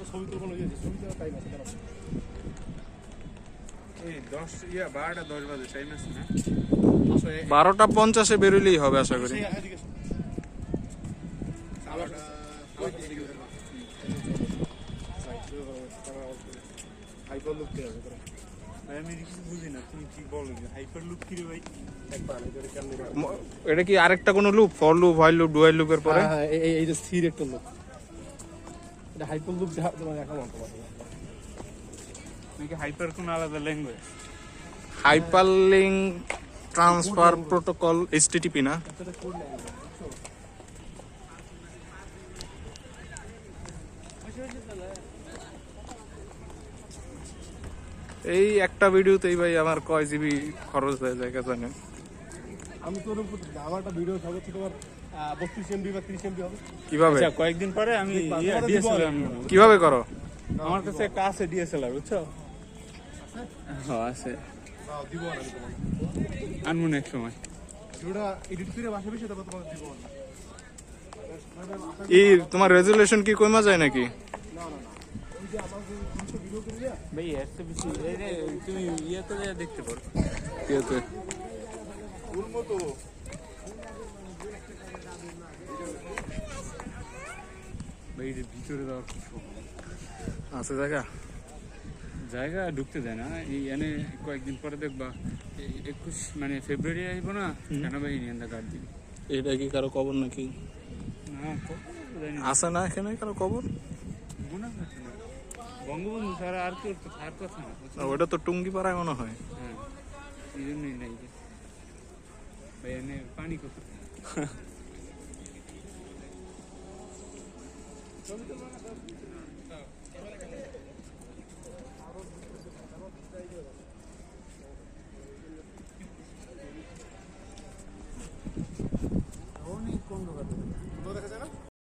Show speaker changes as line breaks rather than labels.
ছবি তো কোনো ইয়ে ছবি দেওয়া টাইম আছে
এই 12টা 10 বাজে টাইম আছে না?
12টা 50-এ বেরোলেই হবে আশা করি।
হাইপার লুক কে হবে
আমি কিছু বুঝি না, তুমি কি বলো? হাইপার লুক কি রে ভাই?
এটা কি আরেকটা কোনো loop? For loop, while loop, dual লুপের পরে?
হ্যাঁ এই যে স্থির একটা লুক, এটা হাইপার লুক তোমার দেখা মন তোমার
নাকি হাইপার কোন আলাদা language?
Hyperlink transfer protocol, HTTP না? এই একটা ভিডিওতেই ভাই আমার কয় জিবি খরচ হয়ে যায় কে জানে।
আমি তোর উপর আমার একটা ভিডিও সর্বোচ্চ তোমার 32 MB বা 30 MB হবে।
কিভাবে
আচ্ছা, কয়েকদিন পরে আমি ডিএসএলআর
কিভাবে করো?
আমার কাছে একটা আছে ডিএসএলআর, বুঝছো? হ্যাঁ আছে,
দিব না আমি তোমাকে
আনবো না এক সময়।
ভিডিওটা এডিট করে বাসা বসে তারপর তোমাকে দিব না।
এই তোমার রেজুলেশন কি কমা যায় নাকি?
না ওই যে আমার যে 300 ভিডিও করে দিয়া
ভাই এত বেশি তুমি ইয়েতে দেখতে পারো।
কি আছে?
ওর মতো
ভাই এর ভিতরে যাওয়ার খুব শখ।
আছে জায়গা?
জায়গা ঢুকতে দেয় না। এই এনে কয়েকদিন পরে দেখবা 21 মানে ফেব্রুয়ারি আসবো না, সেনাবাহিনী এনে গার্ড দিবি।
এটা কি কারো কবর নাকি?
না
আছে না এখানে কারো কবর?
মনে হচ্ছে না, বঙ্গবন্ধু ছাড়া আর কেউ তো থাকার কথা না।
ওটা তো টুঙ্গি পাড়ায় মনে হয়।
হ্যাঁ, এই জন্যই নাই যে ভাই এনে পানি কত।